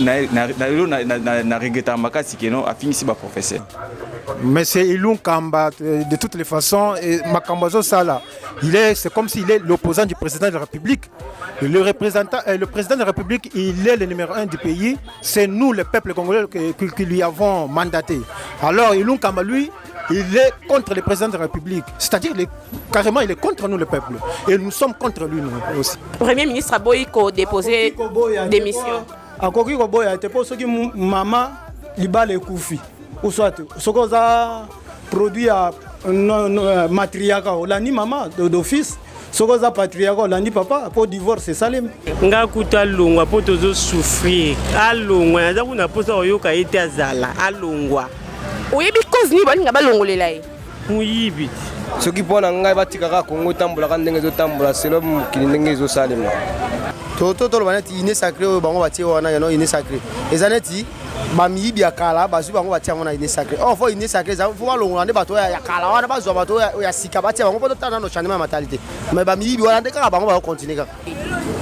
na regretta makasi keno a fini si ba professeur. Mais c'est Ilunga Kamba de toutes les façons et Makambazo Sala. C'est comme s'il est l'opposant du président de la République. Le président de la République, il est le numéro 1 du pays. C'est nous, le peuple congolais, qui lui avons mandaté. Alors Ilunga Kamba, lui, il est contre le président de la République. C'est-à-dire, carrément, il est contre nous, le peuple. Et nous sommes contre lui, nous aussi. Premier ministre Aboyiko a déposé démission. Akoki Koboya, c'était pour ceux qui maman, Libale Koufi. Ou soit, ce qu'on a produit à matriarcat, l'année maman d'office. Ce qu'on a patriarcat, l'année papa, pour divorce, c'est Salem. Nga kuta longwa pour toujours souffrir. Alongwa, na kuna posa oyoka ite azala. Alongwa. Oyebi cause ni bali nga balongolela ye. Muyibi. Ce qui pona ngai batikaka Congo tambola ka ndenge zo tambola selo mukili ndenge zo salema. Toto to banati ine sacré bango batie wana yano ine sacré. Ezaneti bami bia kala bazu bango batie wana ine sacré. Oh fo ine sacré za fo balongola nde bato ya kala wana bazo bato ya sika batie bango poto tana no changement mentalité. Mais bami bi wana nde kaka bango ba continuer kaka.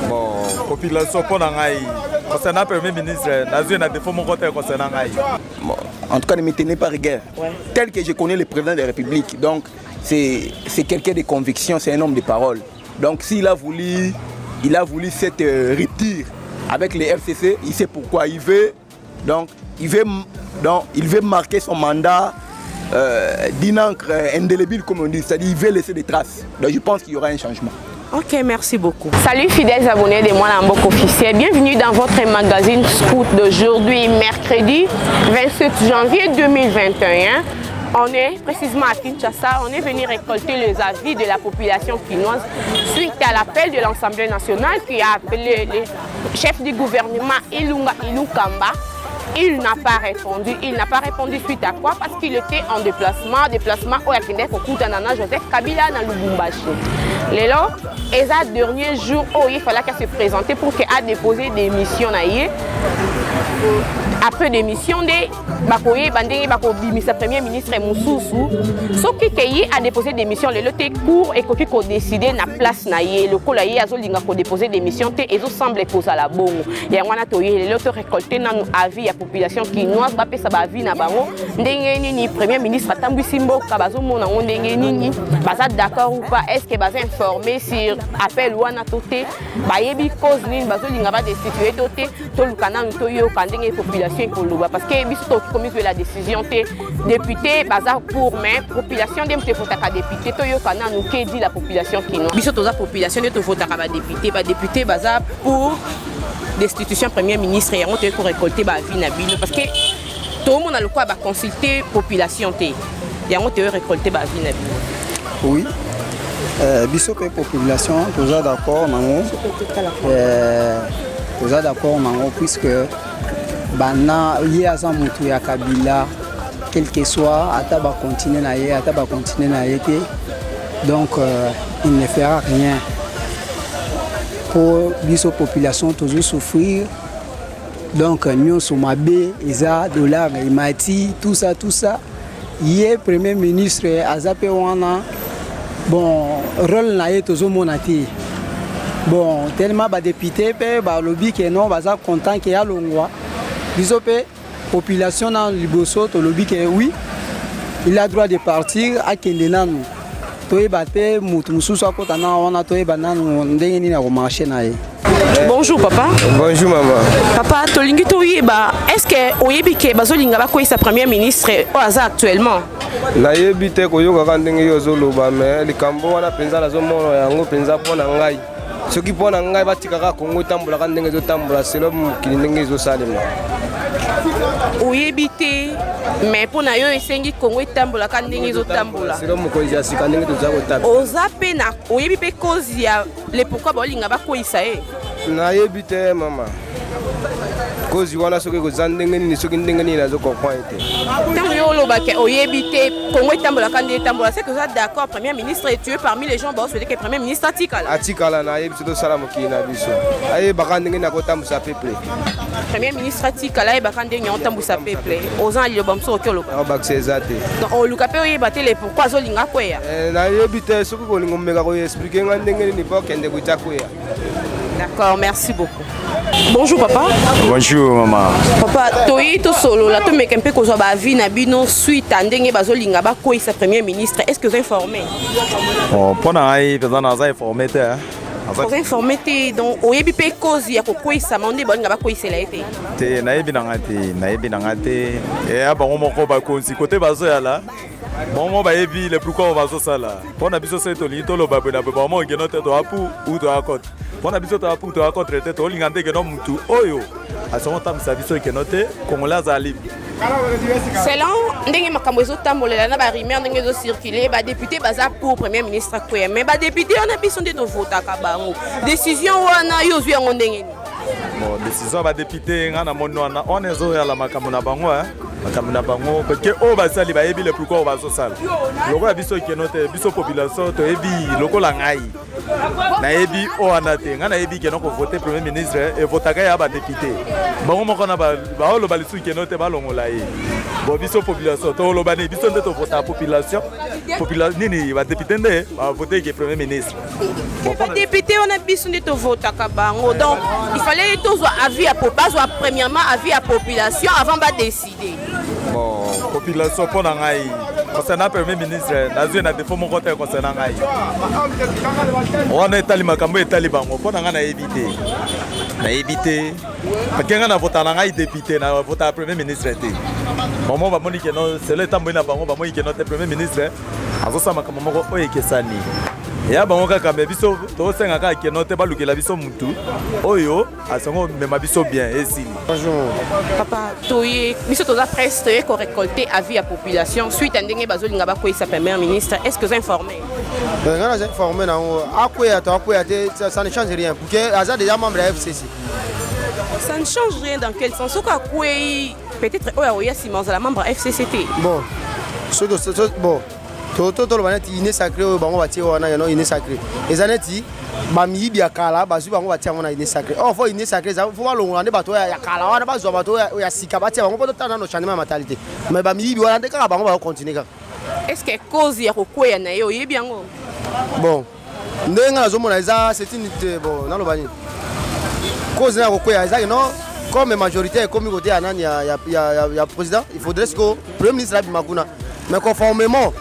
Bon, population pona ngai. Concernant Premier ministre, na défaut mon côté concernant ngai. Bon, en tout cas, ne me tenez pas rigueur. Ouais. Tel que je connais le président de la République, donc c'est quelqu'un de conviction, c'est un homme de parole. Donc s'il a voulu cette rupture avec les FCC, il sait pourquoi il veut. Donc il veut marquer son mandat d'une encre indélébile, comme on dit, c'est-à-dire il veut laisser des traces. Donc je pense qu'il y aura un changement. Ok, merci beaucoup. Salut fidèles abonnés de Moi Mbok officiel. Bienvenue dans votre magazine Scout d'aujourd'hui, mercredi 27 janvier 2021. On est précisément à Kinshasa. On est venu récolter les avis de la population quinoise suite à l'appel de l'Assemblée nationale qui a appelé le chef du gouvernement Ilunga Kamba. Il n'a pas répondu. Il n'a pas répondu suite à quoi? Parce qu'il était en déplacement au Yakinde Kokutanana Joseph Kabila dans Lubumbashi. Lélo, et ça dernier jour où il fallait qu'elle se présente pour qu'elle a déposé des missions. Après des missions de Bakoye Bandé Bakobimisa Premier ministre Moussoussou, ce qui a déposé des missions, le loté court et qui a décidé na place naïe, le colaïe a déposé des missions et ils semblent poser à la bonne. Il y a un toye, le loté récolté dans avis à population quinoise, bapé sa bavi na bango, ndengeni Premier ministre Tambu Simbo Kabazo mona ndengeni, baza d'accord ou pas, est-ce que baza informé sur appel ou ana toté, bayebi cause ni bazo linga ba destituer toté, to lukana toyo kandenge population parce que biso commis la décision té député baza pour mais population dem te fotaka député to yo kana nous que dit la population qui non biso toza population de te fotaka ba député baza pour destitution premier ministre et on te ko récolter ba vie na bino parce que tout le monde a le quoi ba consulter population té et on te récolter ba vie na bino. Oui. Biso que population toza d'accord nango. Toza d'accord nango puisque bana yaza mutu ya Kabila quel que soit ataba continuer na yete donc il ne fera rien pour biso population toujours souffrir donc nous sommes mabe eza dollar imati tout ça yé premier ministre azape wana bon rôle na ye toujours monati bon tellement ba député pe ba lobby que non baza content que ya longwa bisope population dans Liboso to lobby que oui il a droit de partir à Kendenanu to ebate mutu mususu akotana wana to ebananu ndenge nini na marché na ye. Bonjour papa. Bonjour maman. Papa tolingi to yeba est-ce que oyebi ke bazolinga bakoyisa premier ministre oaza actuellement na yebi te koyoka ka ndenge yo zoloba mais likambo wana penza na zo mono yango penza pona ngai soki pona ngai batikaka Congo tambola ka ndenge zo tambola selo mukili ndenge zo salema. Oyebi te mais pona yo esengi Congo tambola ka ndenge zo tambola selo mukonzi ya sika ndenge toza kotaba ozape na oyebi pe cause ya le pourquoi balinga bakoyisa e na yebi te mama cause wana soki ko zandenge ni soki ndenge ni nazo comprendre te tant yo loba ke oyebi te Congo tambola ka ndenge tambola c'est que vous êtes d'accord premier ministre est tué parmi les gens souhaiter que premier ministre atikala na yebi to sala mokili na biso aye baka ndenge na kotambusa peuple premier ministre atikala e baka ndenge otambusa peuple ozan li lobamso okoloba bakse ezate donc o luka pe oyeba te le pourquoi zolinga kweya na yebi te soki ko lingo meka ko expliquer nga ndenge ni po kende kuta kweya D'accord, merci beaucoup. Bonjour papa. Bonjour maman. Papa, toi to solo la to meke mpe ko ba vie na bino suite à ndenge bazolinga ba ko sa premier ministre. Est-ce que vous êtes informé? Oh, pona ai pesa na za informé te. Vous informé te donc oyebi pe cause ya ko sa monde balinga ba ko isela ete. Te na yebi na ngate. Et abango moko ba konsi côté bazo ya la. Bon, bah, le pourquoi on va faire ça là. Pour la biso c'est tout lito lo babu na baba mo ngeno te to apu ou to akot. Pour la biso to apu to akot rete to lingante ngeno mutu oyo. A son temps sa biso ngeno te Congolais ali. Selon ndenge makambo ezo tambolela na ba rumeur ndenge ezo circuler ba député baza pour premier ministre Kwea mais ba député on a biso nde to vota ka bango. Décision wana yo zwi yango ndenge ni. Bon, décision ba député ngana mono wana on ezo ya la makambo na bango makamuna bango parce que o basali ba yebi le pourquoi on va so sala loko ya biso kenote biso population to yebi loko la ngai na yebi o anate ngana yebi keno ko voter premier ministre et votaka ya ba député bango moko na ba o lo balisu kenote ba longola ye bo biso population to lo bani biso nde to voter population nini ba député nde ba voter que premier ministre ba député on a biso nde to voter ka bango donc il fallait tous avis à population premièrement avis à population avant ba décider. Bon, population pour ngai concernant premier ministre nazo na défaut mon côté concernant ngai on est tali makambo etali bango pour ngai na éviter parce que na voter na ngai député na voter premier ministre té moment ba moni que non c'est le temps na bango ba moni que non premier ministre azo sa makambo moko oyekesani ya bango kaka me biso to senga ka ke note ba lukela biso mutu oyo asango mema biso bien esili. Bonjour papa toye biso toza presque ko récolter avis à population suite à ndenge bazolinga ba ko sa premier ministre. Est-ce que vous êtes informé? Ngana za informé na akoya te ça ne change rien parce que aza déjà membre de FCC. Ça ne change rien dans quel sens? Quoi peut-être oya Simon la membre FCCT. Bon bon toto lo baneti ine sacré bango batie wana yano ine sacré ezaneti bamibi ya kala bazu bango batie wana ine sacré fo ine sacré za fo balonga nde bato ya kala wana bazwa bato ya sika batie bango poto tana no changement mentalité mais bamibi wana ndeka bango ba continuer kaka. Est-ce que cause ya kokwea na yo yebi yango? Bon ndenga nazomona eza c'est une bon na lo bani cause ya kokwea eza non comme majorité comme côté ya nani ya président il faudrait que premier ministre Abimakuna mais conformément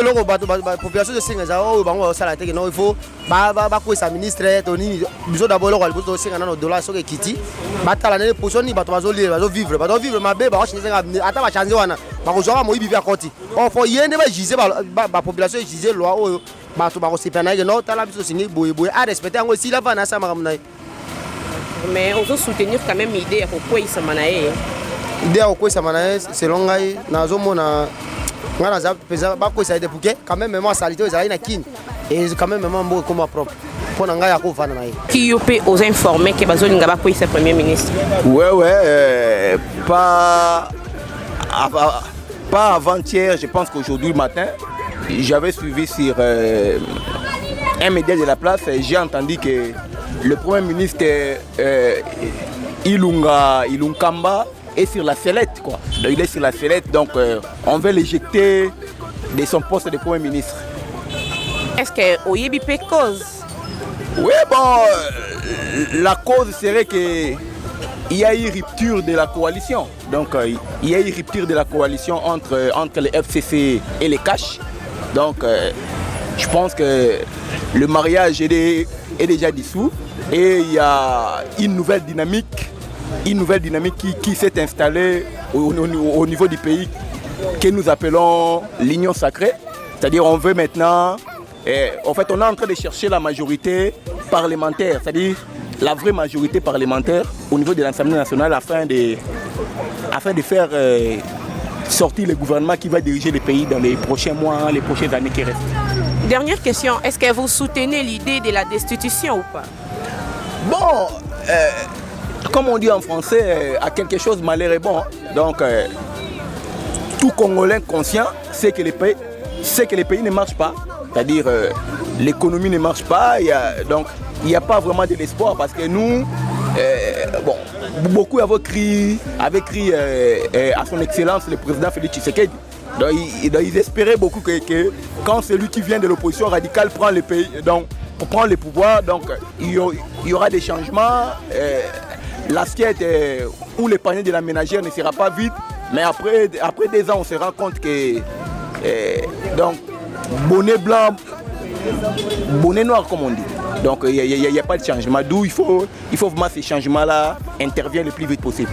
loko bato population de singa o bango sala teke non il faut ba ko sa ministre to nini biso d'abord loko liboso singa na dollar so ke kiti batala na position ni bato bazo vivre mabe ba chinga ata ba changer wana ba ko zoka moyibi via koti on faut yende ba giser ba population giser loi oyo bato ba ko sepana ke non tala biso singi boye a respecter ngo si la va na sa makamna. Mais on veut soutenir quand même idée ya ko kwisa manae idée ya ko kwisa manae selon ngai nazo mona ngana za pesa ba ko saide pouke quand même moi salité ezali na kin et quand même mbo comme propre pour nanga ya ko vana na ye qui yope aux informer que bazolinga ba ko sa premier ministre. Ouais pas avant-hier, je pense qu'aujourd'hui matin j'avais suivi sur un média de la place et j'ai entendu que le premier ministre Ilunkamba est sur la sellette quoi. Donc, il est sur la sellette donc on veut l'éjecter de son poste de premier ministre. Est-ce que oyebi pe cause? Oui bon la cause serait que il y a eu rupture de la coalition. Donc il y a eu rupture de la coalition entre les FCC et les Cash. Donc je pense que le mariage est déjà dissous et il y a une nouvelle dynamique qui s'est installée au niveau du pays que nous appelons l'union sacrée. C'est-à-dire on veut maintenant, en fait on est en train de chercher la majorité parlementaire, c'est-à-dire la vraie majorité parlementaire au niveau de l'Assemblée nationale afin de faire sortir le gouvernement qui va diriger le pays dans les prochains mois, les prochaines années qui restent. Dernière question, est-ce que vous soutenez l'idée de la destitution ou pas? Bon, comme on dit en français, à quelque chose malheur est bon. Donc, tout Congolais conscient sait que les pays ne marchent pas. C'est-à-dire, l'économie ne marche pas. Donc, il n'y a pas vraiment de l'espoir parce que nous, beaucoup avaient crié à son excellence le président Félix Tshisekedi. Donc, ils espéraient beaucoup que quand celui qui vient de l'opposition radicale prend le pays, donc prend le pouvoir, donc il y aura des changements. L'assiette ou le panier de la ménagère ne sera pas vide, mais après 2 ans, on se rend compte que donc bonnet blanc, bonnet noir comme on dit. Donc il n'y a pas de changement, d'où il faut vraiment ces changements-là interviennent le plus vite possible.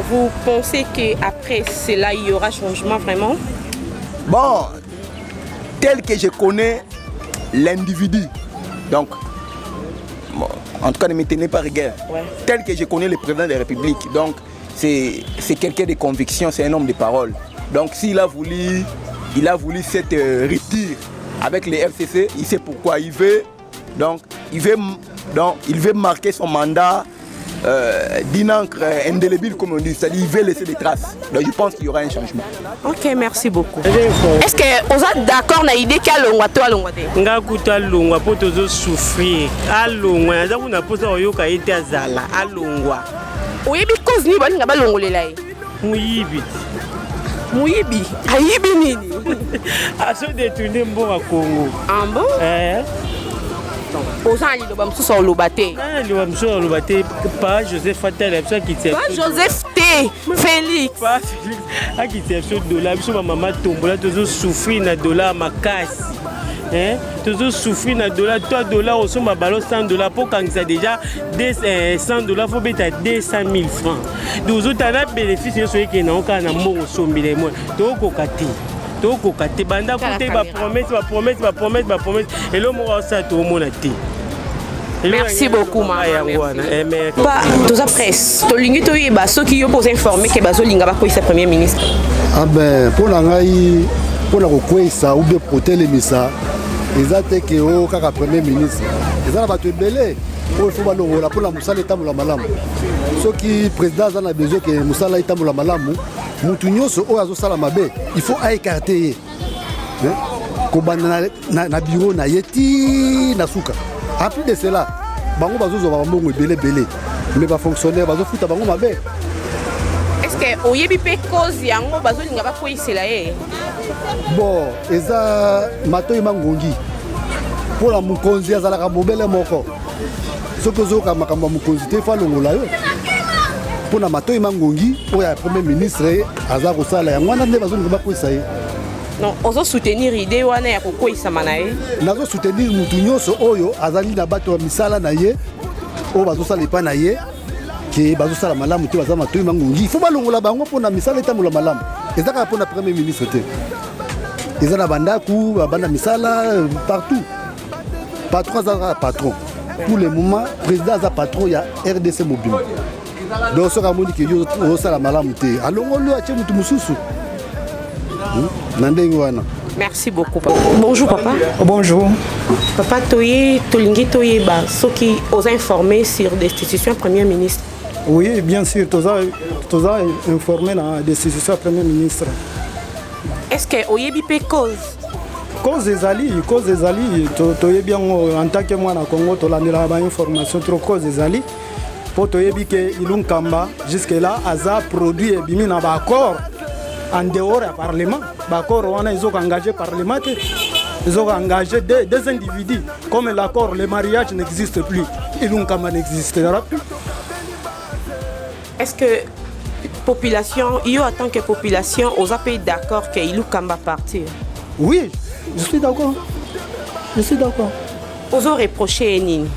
Vous pensez qu'après cela, il y aura changement vraiment? Bon, tel que je connais l'individu, donc bon, en tout cas ne me tenez pas rigueur, tel que je connais le président de la République, donc c'est quelqu'un de conviction, c'est un homme de parole. Donc s'il a voulu cette rupture avec les FCC, il sait pourquoi il veut, donc il veut marquer son mandat d'une encre indélébile comme on dit, c'est-à-dire il veut laisser des traces. Donc je pense qu'il y aura un changement. Ok, merci beaucoup. Est-ce que vous êtes d'accord na idée qu'il y a l'ongwato à l'ongwate? Nga kuta longwa po tozo souffrir. A longwa, naza kuna posa oyoka ete azala. A longwa. Oyebi cause ni bani nga ba longolela ye? Muyibi. Muyibi? Ayibi nini? Aso détourné mbongo Congo. Ah bon? Aux gens qui sont lobaté. Pas Joseph Fatel, qui tient. Pas Joseph T. Félix. Pas Félix. Ah, qui tient sur dollar. Ma maman tombe là, toujours souffrir na dollar ma casse. Hein? Toujours souffrir na dollar. Toi dollar au ma ballon $100 pour quand ça déjà $100 faut mettre à 200 000 francs. Donc tu as bénéfice sur qui n'a aucun amour au sommet les mois. Donc au côté. Banda côté va promettre et l'homme aura ça tout le monde. Merci beaucoup tous après to lingi to yeba ceux qui opposent informer que bazo linga ba ko sa premier ministre. Ah ben pour la ngai pour la ko ça ou bien protéger misa ezate ke o kaka premier ministre ezala ba to belé pour faut balongola pour la musala etamula malamu ceux qui président a besoin que musala etamula malamu mutu nyonso oyo azosala mabe il faut écarter kobanda na bureau na yeti na suka. En plus de cela bango bazozo ba mbongo belé mais ba fonctionnaire bazofuta bango mabe. Est-ce que oyebi pe cause yango bazolinga ba ko isela ye? Bon eza matoyi mangongi pour la mukonzi azalaka mobele moko soki ozoyoka makambo ya mokonzi te fa longola yo mpona matoyi mangongi oyo ya premier ministre aza kosala yango wana nde bazolinga bakwisa ye. Non, ozo soutenir idée wana ya kokweyisama na ye? Nazo soutenir mutu nyonso oyo azali na bato ya misala na ye oyo bazosala epai na ye ke bazosala malamu te baza matoyi mangongi il faut balongola bango mpona misala etambola malamu eza kaka mpona premier ministre te eza na bandako babanda misala partout patron aza patron pour le moment président aza patron ya RDC mobile donc soki amoni ke yo osala malamu te alongoli atie mutu mosusu na ndenge wana. Merci beaucoup papa. Bonjour papa. Bonjour. Papa tolingi toyeba soki os informé sur des destitutions premier ministre. Oui, bien sûr, tous informé la destitution premier ministre. Est-ce que oyebi pe cause? Cause des alliés, toyebi en tant que moi na Congo tolandela ba information trop cause des alliés. Pour toyebi que Ilung Kamba jusque là aza produit et bimi na ba accord en dehors du Parlement. L'accord, ils ont engagé le Parlement, ils ont engagé des individus. Comme l'accord, le mariage n'existe plus, Ilung Kamba n'existera plus. Est-ce que population, en tant que population, vous avez d'accord que Ilung Kamba partir? Oui, je suis d'accord. Vous avez reproché Nini?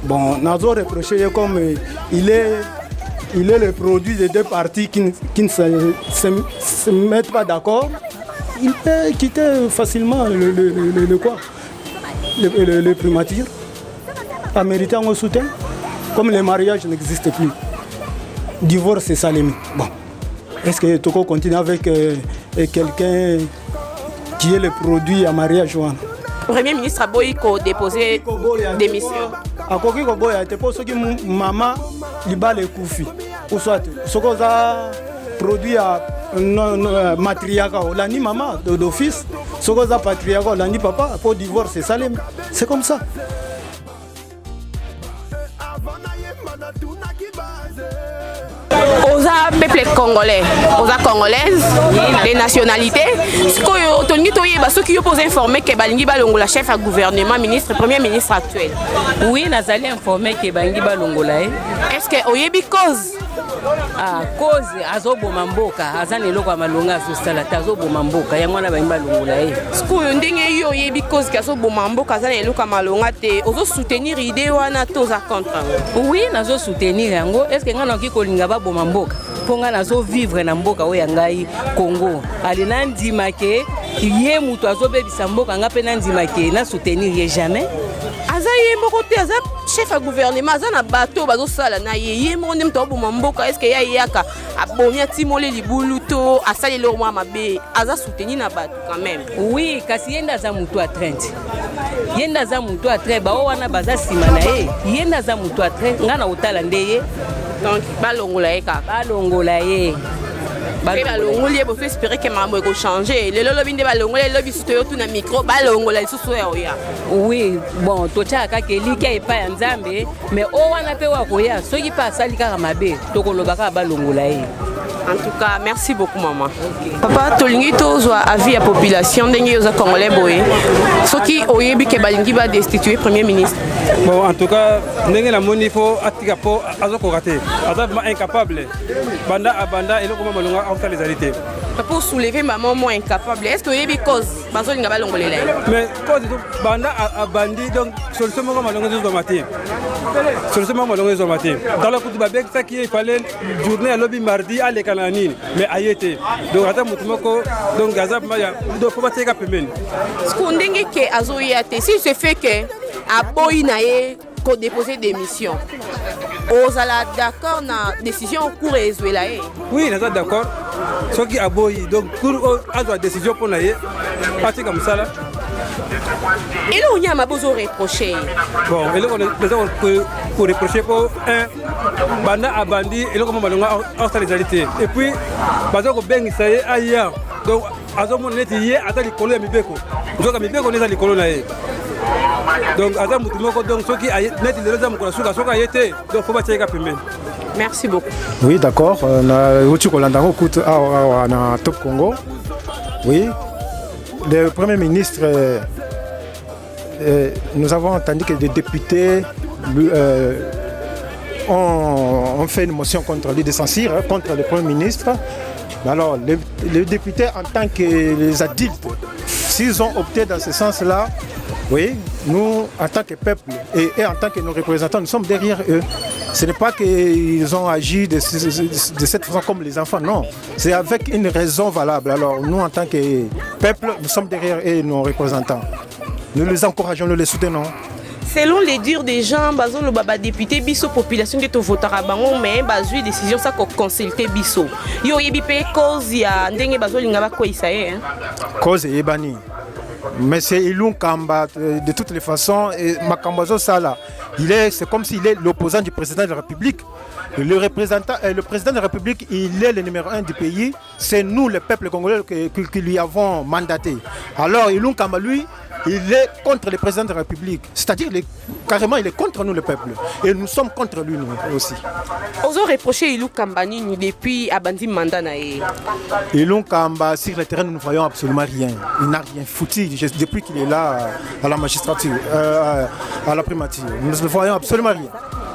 Bon, nous avons reproché comme il est le produit de deux partis qui ne se mettent pas d'accord. Il peut quitter facilement le primature en méritant un soutien. Comme le mariage n'existe plus. Divorce, c'est ça limite. Bon. Est-ce que Toko continue avec quelqu'un qui est le produit à mariage? Le Premier ministre a déposé démission. A koki ko boya te po soki mama libale kufi ou soit soko za produit à matriarcat olani mama d'office soko za patriarcat olani papa pour divorce c'est comme ça. aux peuple congolais, aux congolaises, les nationalités. Ce ceux qui posent informé que Balingi Balongola, chef à gouvernement, ministre, premier ministre actuel. Oui, nous allons informer que Balingi Balongola. Est-ce que Oyebi cause? Ah, cause azobo mamboka, azane loko malonga azosala tazobo mamboka, yangwana Balingi Balongola. Ce que ndenge yo Oyebi cause kazobo mamboka, azane loko malonga te, ozo soutenir idée wana toza contre. Oui, nazo soutenir yango. Est-ce que ngana ki kolinga ba boma mboka? Ponga nazo vivre na mboka oyo ngai Congo. Ali nandima ke ye mutu azobebisa mboka nga pe nandima ke na soutenir ye jamais. Aza ye moko te aza chef à gouvernement aza na bateau bazo sala na ye moko ndem to boma mboka. Est-ce que ya yaka abonya timole libulu to asali lo mwa mabe aza soutenir na bateau quand même. Oui, kasi yenda za mutu a 30. Yenda za mutu a 30 ba wana baza sima na ye. Yenda za mutu a 30 ngana utala ndeye. Donc balongola ye ka balongola ye. Balongoli il faut espérer que maman va changer. Le lobby de balongoli le lobby sur tout na micro balongola sous ya. Oui, bon tocha ka keli ka epa ya Nzambe mais o wana pe wa koya soki pa sali ka mabe to kolobaka balongola ye. En tout cas, merci beaucoup maman. Papa tolingi tozwa avis ya population ndenge yoza congolais boye. Soki oyebi ke balingi ba destituer premier ministre. Bon en tout cas ndenge na moni fo atika po azoko raté. Azaba incapable. Banda abanda eloko malonga afta les alités. Pour soulever maman moins incapable. Est-ce que oyebi cause bazolinga balongolela? Mais cause banda abandi donc solution mo malonga zo matin. Solution mo malonga zo matin. Dans le coup de babek ça qui il fallait journée à lobby mardi à l'écananine mais ayete. Donc ata mutumoko donc gazab maya do faut bateka pemene. Ce qu'on ndenge ke azoyate si se fait que aboyi na ye ko déposer démission. Ozala d'accord na décision en cours et ezwela ye? Oui, nous sommes d'accord. Ce qui a beau donc pour avoir décision pour naïe, parti comme ça là. Et là on y a ma besoin reprocher. Bon, et là on a besoin pour reprocher pour un banda à bandi et là comment malonga en solidarité. Et puis bazo ko bengi ça y ailleurs. Donc azomo neti yé ata likolo ya mibeko. Nzoka mibeko neza likolo na ye. Donc Adam Moutimoko donc ceux qui net les gens pour la soka été donc faut pas tirer pemene. Merci beaucoup. Oui, d'accord. Na uti kolanda kokuta na Top Congo. Oui. Le Premier ministre nous avons entendu que des députés ont fait une motion contre lui de censure contre le Premier ministre. Alors les députés en tant que les adultes, s'ils ont opté dans ce sens-là, oui, nous, en tant que peuple et en tant que nos représentants, nous sommes derrière eux. Ce n'est pas qu'ils ont agi de cette façon comme les enfants, non. C'est avec une raison valable. Alors nous, en tant que peuple, nous sommes derrière eux, nos représentants. Nous les encourageons, nous les soutenons. Selon les dires des gens, le baba député biso population qui te votera bango mais bazu décision ça ko consulter biso. Yo yebi pe cause ya ndenge bazo linga ba ko isaye hein. Cause yebani. Mais c'est Ilung Kamba de toutes les façons et Makambazo Sala. C'est comme s'il est l'opposant du président de la République. Le président de la République, il est le numéro 1 du pays. C'est nous, le peuple congolais, qui lui avons mandaté. Alors Ilung Kamba, lui, il est contre le président de la République. C'est-à-dire, carrément, il est contre nous, le peuple. Et nous sommes contre lui, nous aussi. Ils ont reproché Ilung Kamba depuis Abandi Mandana. Ilung Kamba, sur le terrain, nous ne voyons absolument rien. Il n'a rien foutu depuis qu'il est là à la magistrature, à la primature. Nous ne voyons absolument rien.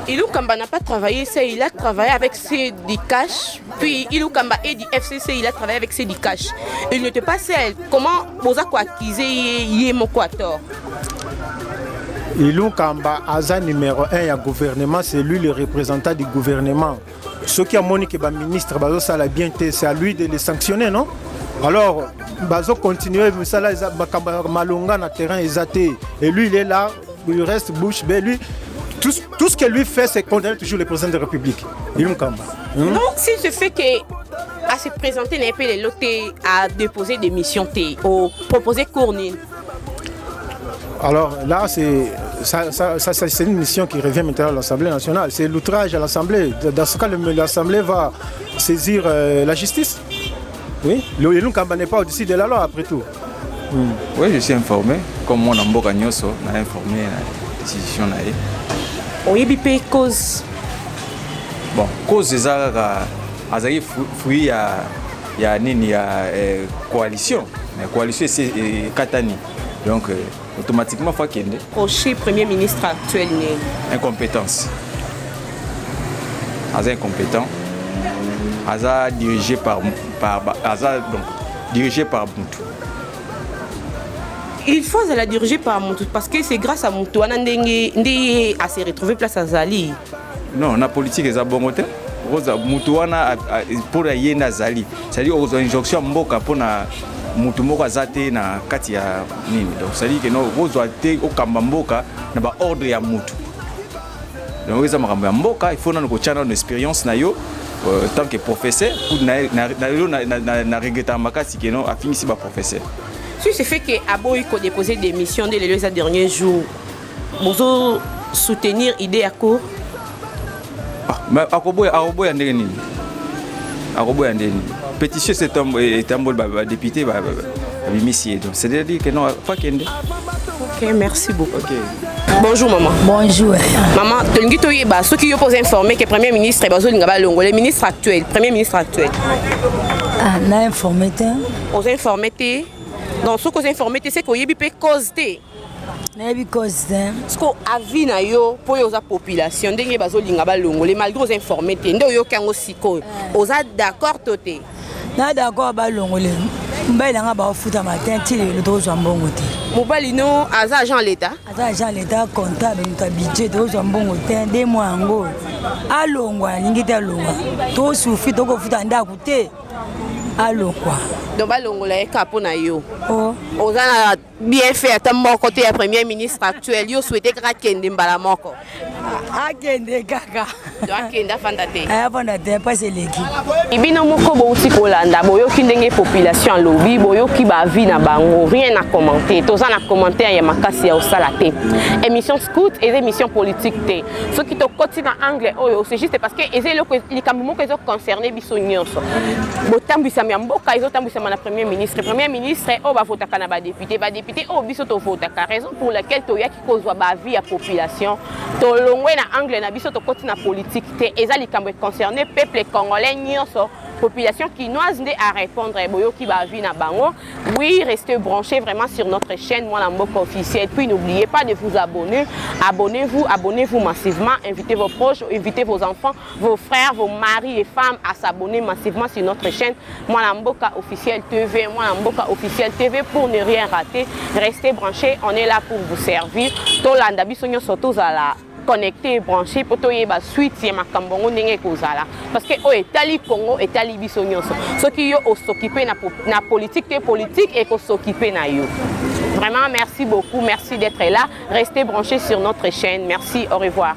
Ilung Kamba n'a pas travaillé, il a travaillé avec Sédicash, puis Ilung Kamba et du FCC, il a travaillé avec Sédicash. Il n'était pas seul. Comment vous avez acquisé Yemoko à tort? Ilung Kamba, Aza numéro 1 du gouvernement, c'est lui le représentant du gouvernement. Ceux qui ont moniqué le ministre, c'est à lui de les sanctionner, non? Alors, Bazo continue, ça là, Malonga na terrain exaté. Et lui, il est là, il reste bouche bée. Lui, tout ce que lui fait, c'est condamner toujours le président de la République. Ilung Kamba. Donc, s'il se fait que à se présenter dans les lotés, à déposer des missions, au proposer Cournine. Alors là, c'est une mission qui revient maintenant à l'Assemblée nationale. C'est l'outrage à l'Assemblée. Dans ce cas, l'Assemblée va saisir la justice. Oui, le Ilung Kamba n'est pas au-dessus de la loi après tout. Oui, je suis informé. Comme mon Amboka Nyoso, on a informé la décision. Oui, il y a cause. Bon, cause des azali fruit ya nini ya coalition. La coalition c'est Katani. Donc automatiquement faut qu'il y ait prochain premier ministre actuel incompétence. Aza incompétent. Aza dirigé par Moutou. Il faut la diriger par Moutou parce que c'est grâce à Moutou Ndenge à se retrouver place à Zali. Non, la politique est bonne. Moutou pour la yena Zali. C'est-à-dire aux injonctions mboka pour na Moutou moko azate na kati ya nini. Donc c'est-à-dire que non rozo ate au kamba mboka na ba ordre ya Moutou. Donc ça m'a mboka il faut na ko chana une expérience na yo tant que professeur pour na regretter makasi que non a fini si ba professeur. Si c'est fait que Aboy a déposé des missions dès les derniers jours, vous soutenir l'idée à court? Mais Aboy a ndeni. Aboy a ndeni. Pétition c'est un député donc c'est-à-dire que non pas qu'ende. OK, merci beaucoup. OK. Bonjour maman. Bonjour. Maman, ceux qui posent informer que le Premier ministre le ministre actuel, Premier ministre actuel. Ah, on a informé. Aux informés. Donc ce que vous informez c'est que vous avez cause. Ce qu'on a vu pour la population, malgré aux informés, vous êtes d'accord tout na d'accord balongole mbali nga ba futa matin ti le to zambongo te mobali no aza agent l'état comptable nta budget to zambongo te de mwango alongwa ningi te alongwa to sufi to ko futa ndaku te alongwa donc balongola eka pona yo oza bien fait à mon côté le premier ministre actuel yo souhaité krakende mbala moko akende kaka akende fandate fandate pas c'est l'équipe ibino moko bouti kolanda boyoki ndenge population lobby boyoki ba vie na bango rien à commenter toza na commentaire ya makasi ya osala te émission scout et émission politique te ce qui to koti na anglais oyo c'est juste parce que ezelo likambo moko ezo concerner biso nyonso botambisa mboka ezo tambisa na premier ministre o ba votaka na ba député o biso to votaka raison pour laquelle to yaki kozwa ba vie ya population to longwe na anglais na biso to koti na politique te eza likambo concerner peuple congolais nyonso population quinoise à répondre boyoki ba vie na bango. Oui, restez branchés vraiment sur notre chaîne Mwana Mboka officielle. Puis n'oubliez pas de vous abonner. Abonnez-vous massivement, invitez vos proches, invitez vos enfants, vos frères, vos maris et femmes à s'abonner massivement sur notre chaîne Mwana Mboka officielle TV, Mwana Mboka officielle TV pour ne rien rater. Restez branchés, on est là pour vous servir. Tolanda bisonyo soto zala connecté et branché pour toyer ba suite ya makambongo ndenge kozala parce que o etali Congo etali biso nyonso ceux qui yo s'occuper na politique et ko s'occuper na yo. Vraiment merci beaucoup, merci d'être là, restez branchés sur notre chaîne. Merci, au revoir.